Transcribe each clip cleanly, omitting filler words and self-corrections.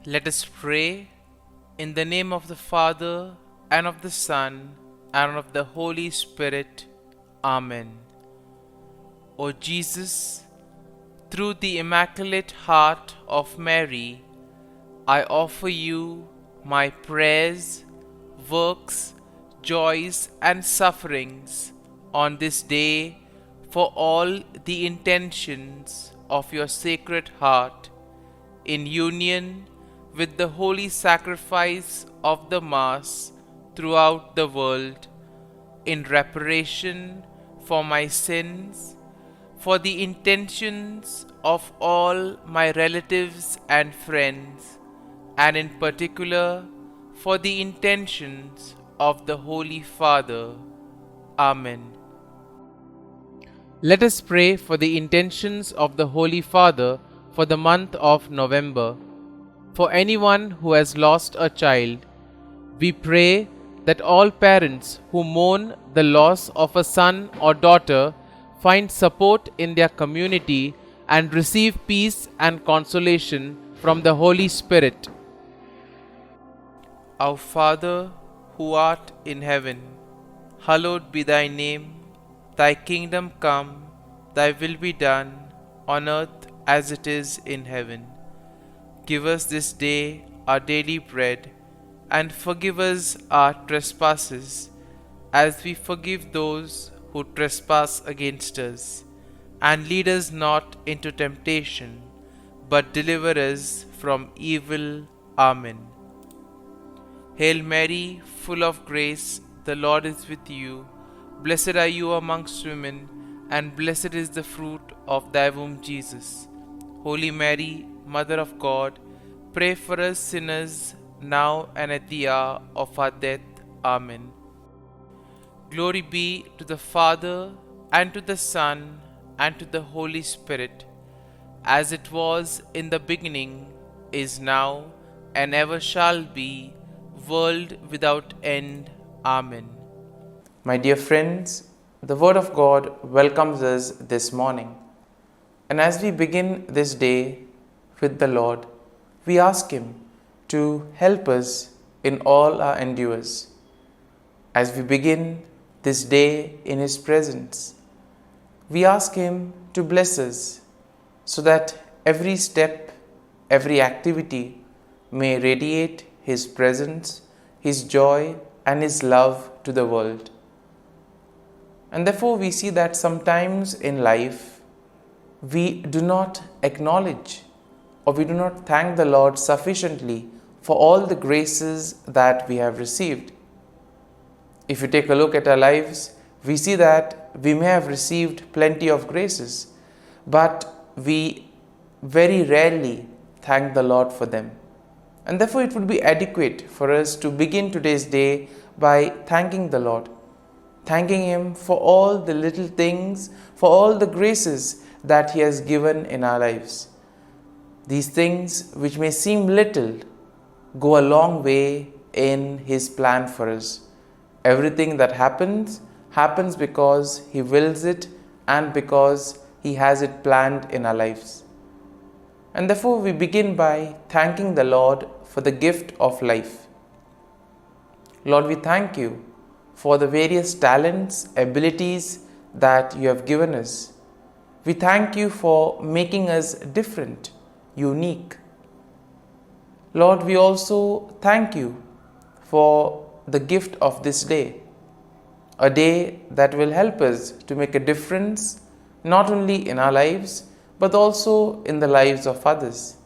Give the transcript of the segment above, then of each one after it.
Let us pray in the name of the Father, and of the Son, and of the Holy Spirit. Amen. O Jesus, through the Immaculate Heart of Mary, I offer you my prayers, works, joys, and sufferings on this day for all the intentions of your Sacred Heart, in union with the holy sacrifice of the Mass throughout the world, in reparation for my sins, for the intentions of all my relatives and friends, and in particular for the intentions of the Holy Father. Amen. Let us pray for the intentions of the Holy Father for the month of November. For anyone who has lost a child, we pray that all parents who mourn the loss of a son or daughter find support in their community and receive peace and consolation from the Holy Spirit. Our Father, who art in heaven, hallowed be thy name. Thy kingdom come, thy will be done, on earth as it is in heaven. Give us this day our daily bread, and forgive us our trespasses, as we forgive those who trespass against us. And lead us not into temptation, but deliver us from evil. Amen. Hail Mary, full of grace, the Lord is with you. Blessed are you amongst women, and blessed is the fruit of thy womb, Jesus. Holy Mary, Mother of God, pray for us sinners, now and at the hour of our death. Amen. Glory be to the Father, and to the Son, and to the Holy Spirit, as it was in the beginning, is now, and ever shall be, world without end. Amen. My dear friends, the Word of God welcomes us this morning. And as we begin this day with the Lord, we ask Him to help us in all our endeavors. As we begin this day in His presence, we ask Him to bless us so that every step, every activity may radiate His presence, His joy, and His love to the world. And therefore we see that sometimes in life we do not acknowledge or we do not thank the Lord sufficiently for all the graces that we have received. If you take a look at our lives, we see that we may have received plenty of graces, but we very rarely thank the Lord for them. And therefore it would be adequate for us to begin today's day by thanking the Lord, thanking Him for all the little things, for all the graces that He has given in our lives. These things which may seem little go a long way in His plan for us. Everything that happens because He wills it and because He has it planned in our lives. And therefore we begin by thanking the Lord for the gift of life. Lord, we thank You for the various talents, abilities that You have given us. We thank You for making us different, unique. Lord, we also thank You for the gift of this day, a day that will help us to make a difference not only in our lives but also in the lives of others,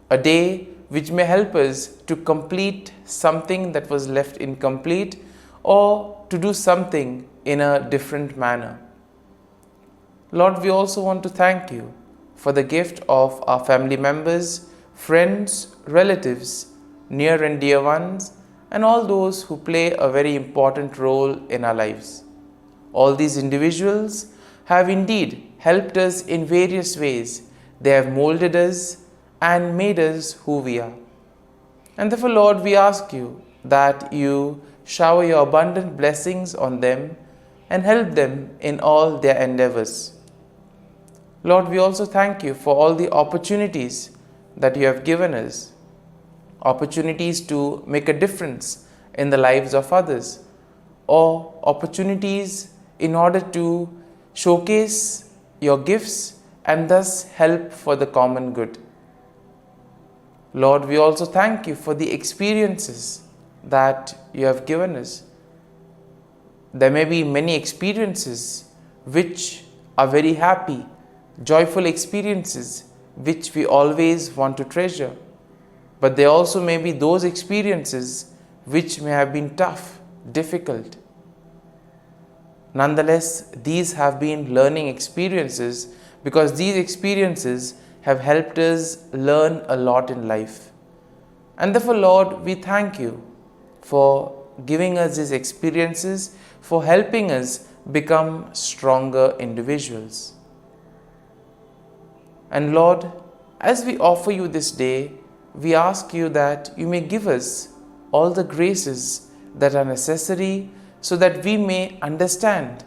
a day which may help us to complete something that was left incomplete or to do something in a different manner. Lord, we also want to thank You for the gift of our family members, friends, relatives, near and dear ones, and all those who play a very important role in our lives. All these individuals have indeed helped us in various ways. They have molded us and made us who we are. And therefore, Lord, we ask You that You shower Your abundant blessings on them and help them in all their endeavors. Lord, we also thank You for all the opportunities that You have given us. opportunities to make a difference in the lives of others, or opportunities in order to showcase your gifts and thus help for the common good. Lord, we also thank you for the experiences that you have given us. There may be many experiences which are very happy, joyful experiences which we always want to treasure. But there also may be those experiences which may have been tough, difficult. Nonetheless, these have been learning experiences because these experiences have helped us learn a lot in life. And therefore, Lord, we thank you for giving us these experiences, for helping us become stronger individuals. And Lord, as we offer you this day, we ask you that you may give us all the graces that are necessary so that we may understand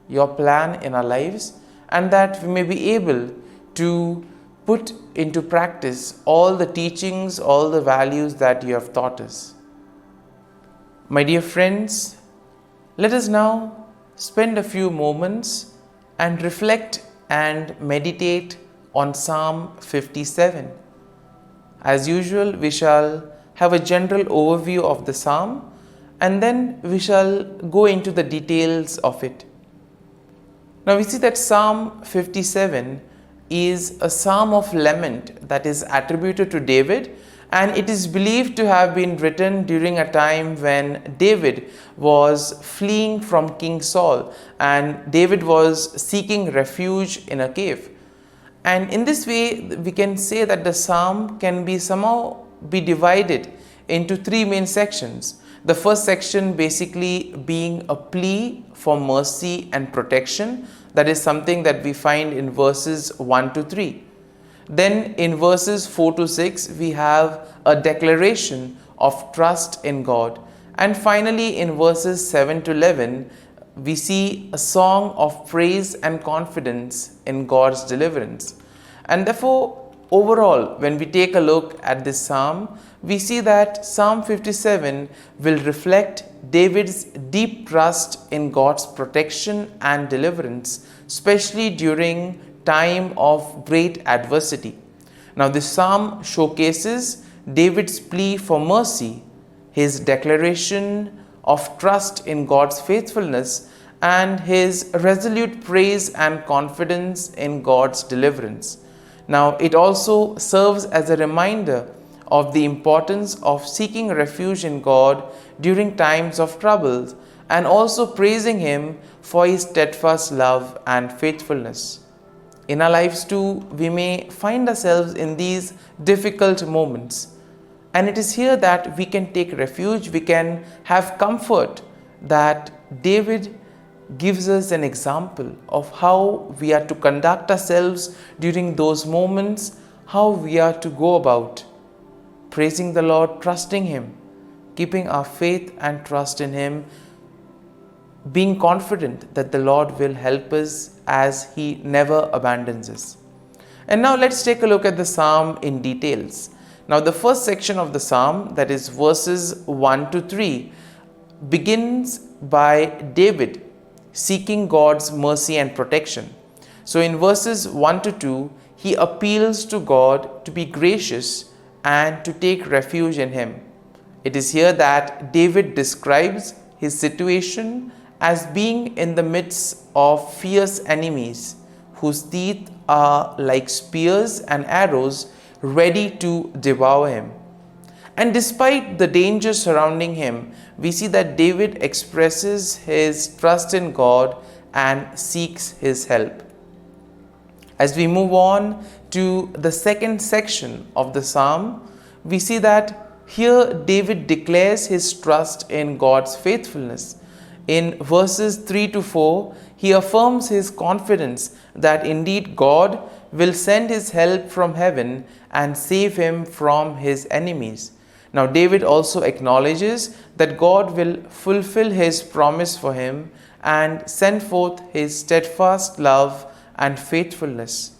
your plan in our lives and that we may be able to put into practice all the teachings, all the values that you have taught us. My dear friends, let us now spend a few moments and reflect and meditate on Psalm 57. As usual, we shall have a general overview of the psalm and then we shall go into the details of it. Now we see that Psalm 57 is a psalm of lament that is attributed to David, and it is believed to have been written during a time when David was fleeing from King Saul and David was seeking refuge in a cave. And in this way, we can say that the psalm can be somehow be divided into three main sections. The first section basically being a plea for mercy and protection. That is something that we find in verses 1 to 3. Then in verses 4 to 6, we have a declaration of trust in God. And finally, in verses 7 to 11, we see a song of praise and confidence in God's deliverance. And therefore, overall, when we take a look at this psalm, we see that Psalm 57 will reflect David's deep trust in God's protection and deliverance, especially during time of great adversity. Now, this psalm showcases David's plea for mercy, his declaration of trust in God's faithfulness, and his resolute praise and confidence in God's deliverance. Now, it also serves as a reminder of the importance of seeking refuge in God during times of trouble and also praising Him for His steadfast love and faithfulness. In our lives too, we may find ourselves in these difficult moments, and it is here that we can take refuge, we can have comfort that David gives us an example of how we are to conduct ourselves during those moments, how we are to go about praising the Lord, trusting Him, keeping our faith and trust in Him, being confident that the Lord will help us as He never abandons us. And now let's take a look at the psalm in details. Now the first section of the psalm, that is verses 1 to 3, begins by David seeking God's mercy and protection. So in verses 1 to 2, he appeals to God to be gracious and to take refuge in Him. It is here that David describes his situation as being in the midst of fierce enemies whose teeth are like spears and arrows ready to devour him. And despite the danger surrounding him, we see that David expresses his trust in God and seeks His help. As we move on to the second section of the psalm, we see that here David declares his trust in God's faithfulness. In verses 3 to 4, he affirms his confidence that indeed God will send His help from heaven and save him from his enemies. Now, David also acknowledges that God will fulfill His promise for him and send forth His steadfast love and faithfulness.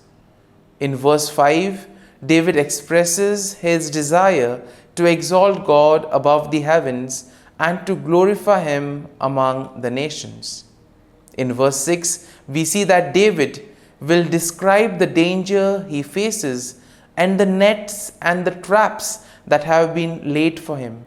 In verse 5, David expresses his desire to to exalt God above the heavens, and to glorify Him among the nations. In verse 6, we see that David will describe the danger he faces and the nets and the traps that have been laid for him.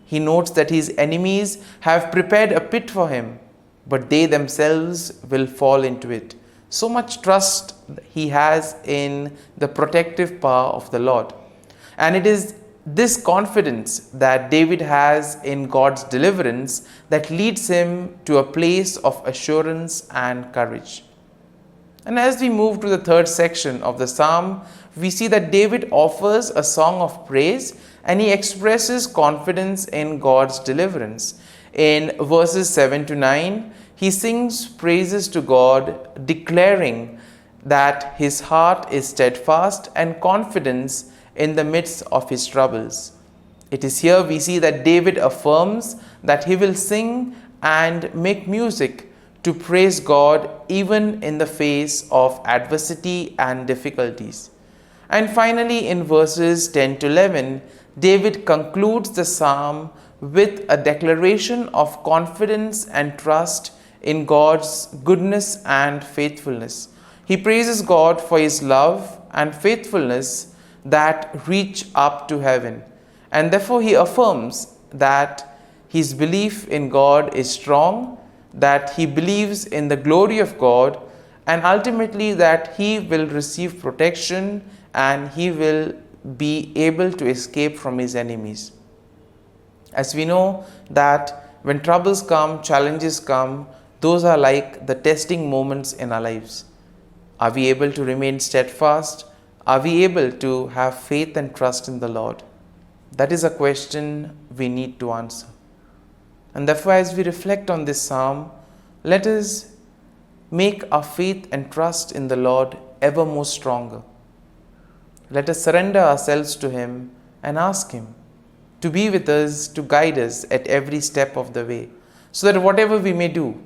He notes that his enemies have prepared a pit for him, but they themselves will fall into it. So much trust he has in the protective power of the Lord. And it is this confidence that David has in God's deliverance that leads him to a place of assurance and courage. And as we move to the third section of the psalm, we see that David offers a song of praise and he expresses confidence in God's deliverance. In verses 7 to 9, he sings praises to God, declaring that his heart is steadfast and confidence in the midst of his troubles. It is here we see that David affirms that he will sing and make music to praise God even in the face of adversity and difficulties. And finally, in verses 10 to 11, David concludes the psalm with a declaration of confidence and trust in God's goodness and faithfulness. He praises God for his love and faithfulness that reach up to heaven. And therefore he affirms that his belief in God is strong, that he believes in the glory of God, and ultimately that he will receive protection and he will be able to escape from his enemies. As we know that when troubles come, challenges come, those are like the testing moments in our lives. Are we able to remain steadfast? Are we able to have faith and trust in the Lord? That is a question we need to answer. And therefore, as we reflect on this psalm, let us make our faith and trust in the Lord ever more stronger. Let us surrender ourselves to Him and ask Him to be with us, to guide us at every step of the way, so that whatever we may do,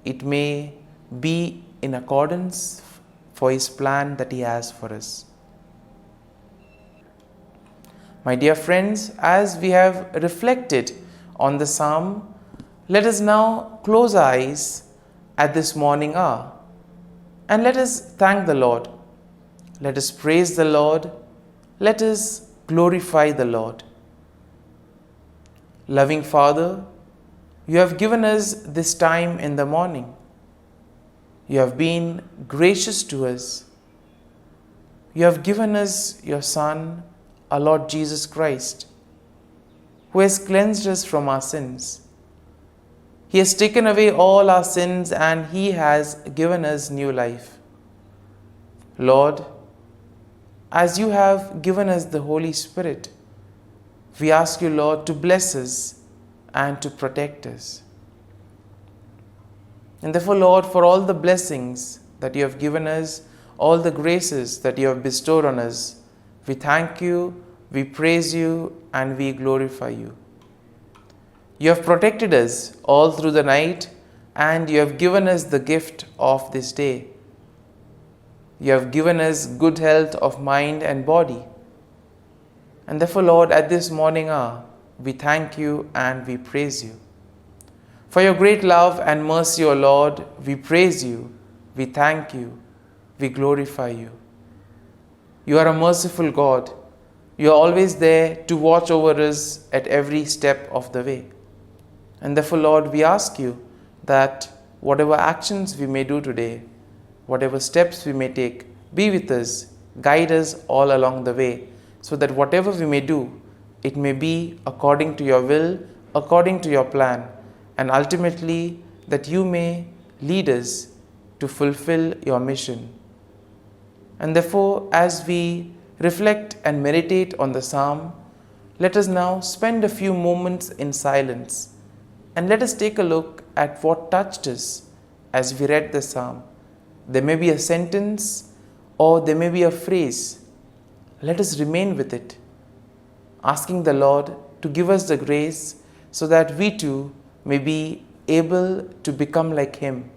it may be in accordance for His plan that He has for us. My dear friends, as we have reflected on the psalm, let us now close our eyes at this morning hour and let us thank the Lord. Let us praise the Lord. Let us glorify the Lord. Loving Father, you have given us this time in the morning. You have been gracious to us. You have given us your Son, our Lord Jesus Christ, who has cleansed us from our sins. He has taken away all our sins and He has given us new life. Lord, as you have given us the Holy Spirit, we ask you, Lord, to bless us and to protect us. And therefore, Lord, for all the blessings that you have given us, all the graces that you have bestowed on us, we thank you, we praise you, and we glorify you. You have protected us all through the night, and you have given us the gift of this day. You have given us good health of mind and body. And therefore, Lord, at this morning hour, we thank you and we praise you. For your great love and mercy, O Lord, we praise you, we thank you, we glorify you. You are a merciful God. You are always there to watch over us at every step of the way. And therefore, Lord, we ask you that whatever actions we may do today, whatever steps we may take, be with us, guide us all along the way, so that whatever we may do, it may be according to your will, according to your plan, and ultimately that you may lead us to fulfill your mission. And therefore, as we reflect and meditate on the psalm, let us now spend a few moments in silence and let us take a look at what touched us as we read the psalm. There may be a sentence or there may be a phrase. Let us remain with it, asking the Lord to give us the grace so that we too may be able to become like Him,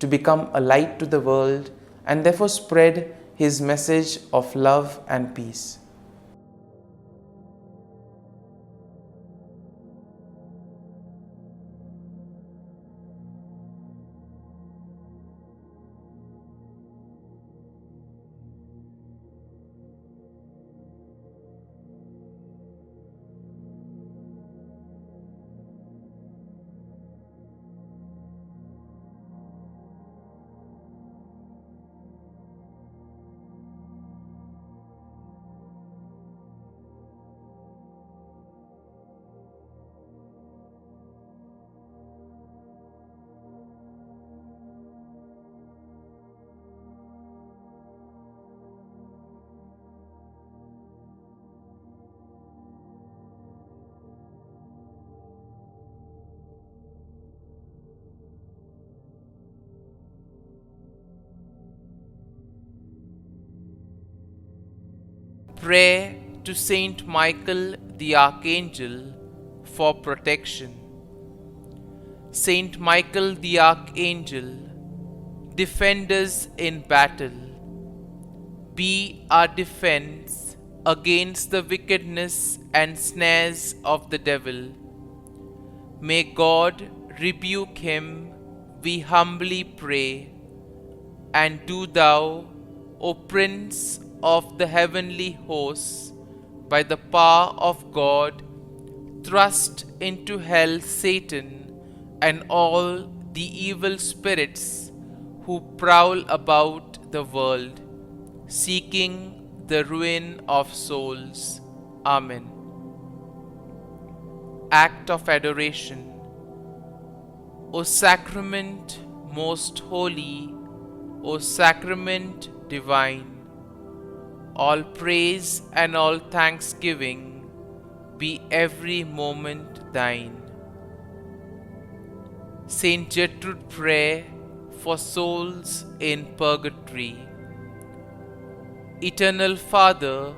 to become a light to the world, and therefore spread His message of love and peace. Prayer to Saint Michael the Archangel for protection. Saint Michael the Archangel, defend us in battle. Be our defense against the wickedness and snares of the devil. May God rebuke him, we humbly pray. And do thou, O Prince of the heavenly hosts, by the power of God, thrust into hell Satan and all the evil spirits who prowl about the world, seeking the ruin of souls. Amen. Act of Adoration. O Sacrament most holy, O Sacrament divine, all praise and all thanksgiving be every moment thine. Saint Gertrude Prayer for souls in purgatory. Eternal Father,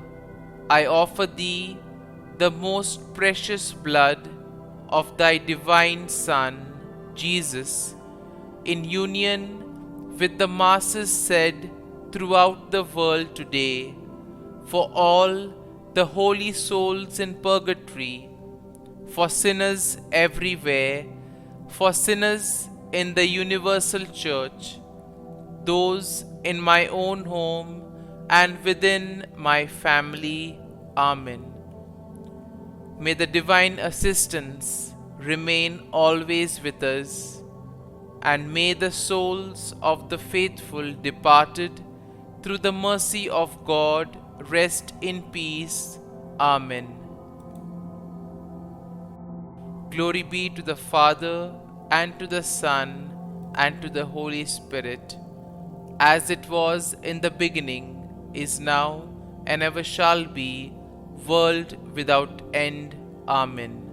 I offer Thee the most precious blood of Thy divine Son, Jesus, in union with the masses said throughout the world today, for all the holy souls in purgatory, for sinners everywhere, for sinners in the universal church, those in my own home and within my family. Amen. May the divine assistance remain always with us, and may the souls of the faithful departed through the mercy of God rest in peace. Amen. Glory be to the Father, and to the Son, and to the Holy Spirit, as it was in the beginning, is now, and ever shall be, world without end. Amen.